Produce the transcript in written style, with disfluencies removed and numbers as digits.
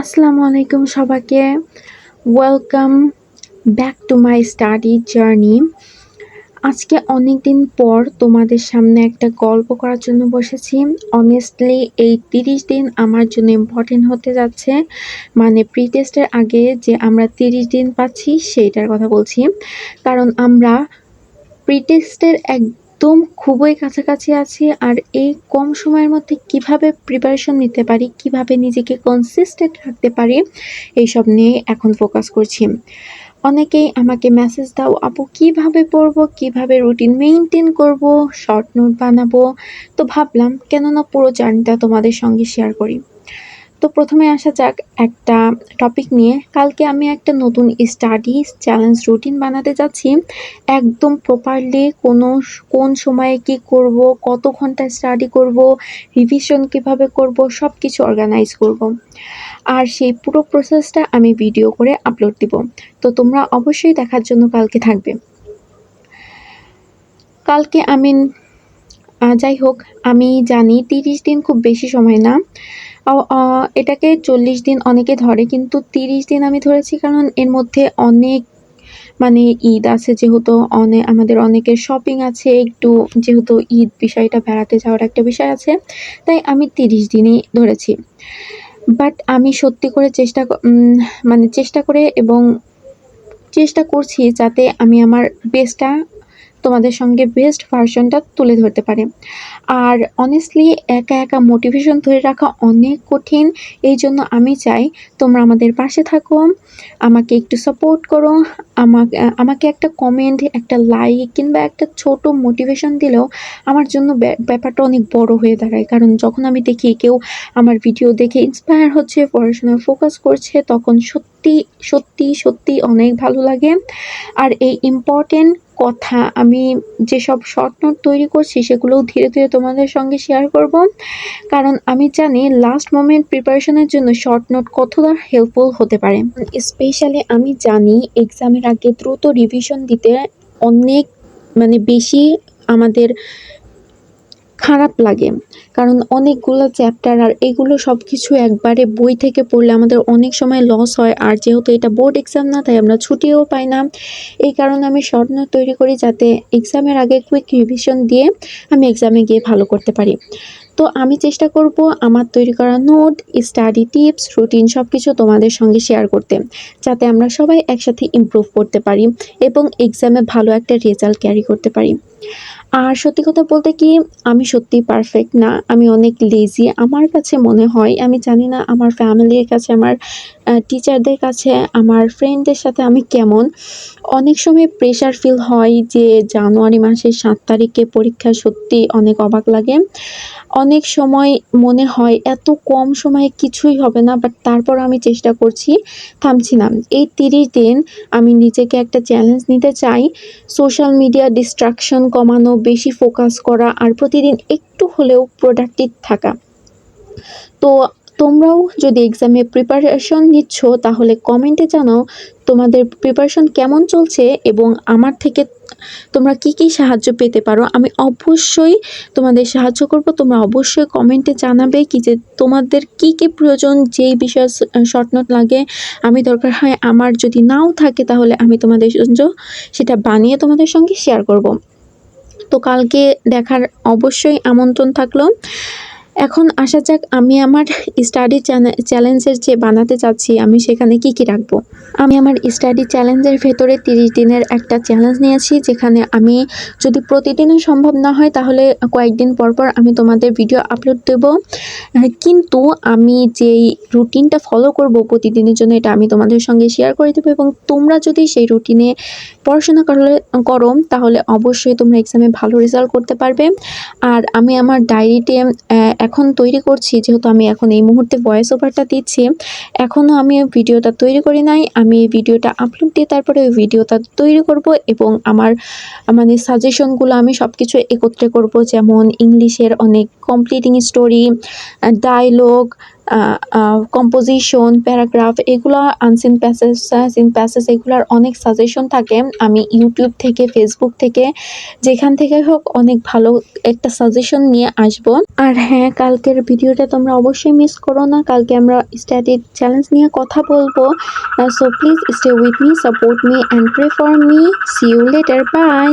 আসসালামু আলাইকুম সবাইকে। Welcome back to my study journey. আজকে অনেকদিন পর তোমাদের সামনে একটা গল্প করার জন্য বসেছি। অনেস্টলি এই 30 দিন আমার জন্য ইম্পর্টেন্ট হতে যাচ্ছে। মানে প্রি টেস্টের আগে যে আমরা 30 দিন পাচ্ছি সেইটার কথা বলছি। কারণ আমরা প্রি টেস্টের একদম খুবই কাছাকাছি আছি, আর এই কম সময়ের মধ্যে কিভাবে প্রিপারেশন নিতে পারি, কিভাবে নিজেকে কনসিস্টেন্ট রাখতে পারি, এইসব নিয়ে এখন ফোকাস করছি। অনেকেই আমাকে মেসেজ দাও, আপু কিভাবে পড়বো, কিভাবে রুটিন মেইনটেইন করব, শর্ট নোট বানাবো। তো ভাবলাম কেন না পুরো জার্নিটা তোমাদের সঙ্গে শেয়ার করি। তো প্রথমে আসা যাক একটা টপিক নিয়ে। কালকে আমি একটা নতুন স্টাডি চ্যালেঞ্জ রুটিন বানাতে যাচ্ছি। একদম প্রপারলি কোন সময়ে কি করব, কত ঘন্টা স্টাডি করব, রিভিশন কিভাবে করব, সব কিছু অর্গানাইজ করব। আর সেই পুরো প্রসেসটা আমি ভিডিও করে আপলোড দিব। তো তোমরা অবশ্যই দেখার জন্য কালকে থাকবে। কালকে আমি যাই হোক, আমি জানি 30 দিন খুব বেশি সময় না। এটাকে 40 দিন অনেকে ধরে, কিন্তু 30 দিন আমি ধরেছি কারণ এর মধ্যে অনেক মানে ঈদ আছে, যেহেতু আমাদের অনেকের শপিং আছে একটু, যেহেতু ঈদ বিষয়টা বেড়াতে যাওয়ার একটা বিষয় আছে, তাই আমি 30 দিনই ধরেছি। বাট আমি সত্যি করে চেষ্টা করে এবং চেষ্টা করছি যাতে আমি আমার বেস্টটা তোমাদের সঙ্গে বেস্ট ভার্সনটা তুলে ধরতে পারি। আর অনেস্টলি একা একা মোটিভেশন ধরে রাখা অনেক কঠিন। এই জন্য আমি চাই তোমরা আমাদের পাশে থাকো, আমাকে একটু সাপোর্ট করো। আমাকে একটা কমেন্ট, একটা লাইক কিংবা একটা ছোট মোটিভেশন দিলেও আমার জন্য ব্যাপারটা অনেক বড় হয়ে দাঁড়ায়। কারণ যখন আমি দেখি কেউ আমার ভিডিও দেখে ইন্সপায়ার হচ্ছে, পড়াশোনায় ফোকাস করছে, তখন সত্যি সত্যি সত্যি অনেক ভালো লাগে। আর এই ইম্পর্টেন্ট কথা আমি যেসব শর্ট নোট তৈরি করছি সেগুলোও ধীরে ধীরে তোমাদের সঙ্গে শেয়ার করব। কারণ আমি জানি লাস্ট মোমেন্ট প্রিপারেশনের জন্য শর্ট নোট কতটা হেল্পফুল হতে পারে। স্পেশালি আমি জানি এক্সামের আগে দ্রুত রিভিশন দিতে অনেক বেশি আমাদের খারাপ লাগে, কারণ অনেকগুলো চ্যাপ্টার, আর এগুলো সব কিছু একবারে বই থেকে পড়লে আমাদের অনেক সময় লস হয়। আর যেহেতু এটা বোর্ড এক্সাম না, তাই আমরা ছুটিও পাই না। এই কারণে আমি শর্ট নোট তৈরি করি যাতে এক্সামের আগে কুইক রিভিশন দিয়ে আমি এক্সামে গিয়ে ভালো করতে পারি। তো আমি চেষ্টা করব আমার তৈরি করা নোট, স্টাডি টিপস, রুটিন সব কিছু তোমাদের সঙ্গে শেয়ার করতে, যাতে আমরা সবাই একসাথে ইমপ্রুভ করতে পারি এবং এক্সামে ভালো একটা রেজাল্ট ক্যারি করতে পারি। আর সত্যি কথা বলতে কি, আমি সত্যিই পারফেক্ট না, আমি অনেক লেজি আমার কাছে মনে হয়। আমি জানি না আমার ফ্যামিলির কাছে, আমার টিচারদের কাছে, আমার ফ্রেন্ডদের সাথে আমি কেমন। অনেক সময় প্রেশার ফিল হয় যে জানুয়ারি মাসের 7 তারিখে পরীক্ষা, সত্যি অনেক অবাক লাগে। অনেক সময় মনে হয় এত কম সময়ে কিছুই হবে না, বাট তারপর আমি চেষ্টা করছি, থামছি না। এই 30 দিন আমি নিজেকে একটা চ্যালেঞ্জ নিতে চাই, সোশ্যাল মিডিয়া ডিস্ট্রাকশন কমানো, বেশি ফোকাস করা, আর প্রতিদিন একটু হলেও প্রোডাক্টিভ থাকা। তো তোমরাও যদি এক্সামে প্রিপারেশন নিচ্ছ তাহলে কমেন্টে জানাও তোমাদের প্রিপারেশন কেমন চলছে এবং আমার থেকে তোমরা কি কি সাহায্য পেতে পারো। আমি অবশ্যই তোমাদের সাহায্য করব। তোমরা অবশ্যই কমেন্টে জানাবে কি যে তোমাদের কি কি প্রয়োজন, যেই বিষয়ে শর্ট নোট লাগে। আমি দরকার হয় আমার যদি নাও থাকে তাহলে আমি তোমাদের জন্য সেটা বানিয়ে তোমাদের সঙ্গে শেয়ার করব। তো কালকে দেখার অবশ্যই আমন্ত্রণ থাকলো। এখন আসা যাক আমি আমার স্টাডি চ্যালেঞ্জের যে বানাতে চাচ্ছি, আমি সেখানে কি কি রাখবো। আমি আমার স্টাডি চ্যালেঞ্জের ভেতরে 30 দিনের একটা চ্যালেঞ্জ নিয়েছি, যেখানে আমি যদি প্রতিদিনও সম্ভব না হয় তাহলে কয়েকদিন পর পর আমি তোমাদের ভিডিও আপলোড দেব। কিন্তু আমি যেই রুটিনটা ফলো করব প্রতিদিনের জন্য, এটা আমি তোমাদের সঙ্গে শেয়ার করে দেবো। এবং তোমরা যদি সেই রুটিনে পড়াশোনা করো তাহলে অবশ্যই তোমরা এক্সামে ভালো রেজাল্ট করতে পারবে। আর আমি আমার ডায়েরিতে এখন তৈরি করছি, যেহেতু আমি এখন এই মুহূর্তে ভয়েস ওভারটা দিচ্ছি, এখনও আমি ভিডিওটা তৈরি করি নাই। আমি এই ভিডিওটা আপলোড দিয়ে তারপরে ওই ভিডিওটা তৈরি করব এবং আমার সাজেশনগুলো আমি সব কিছু একত্রে করব, যেমন ইংলিশের অনেক completing story, dialogue, composition, paragraph এগুলা আনসিন প্যাসেজ, সিন প্যাসেজ এগুলার অনেক সাজেশন থাকে। আমি ইউটিউব থেকে, ফেসবুক থেকে যেখান থেকে হোক অনেক ভালো একটা সাজেশন নিয়ে আসবো। আর হ্যাঁ, কালকের ভিডিওটা তোমরা অবশ্যই মিস করো না। কালকে আমরা স্ট্যাটিক চ্যালেঞ্জ নিয়ে কথা বলবো। So please stay with me, support me and pray for me. See you later, by.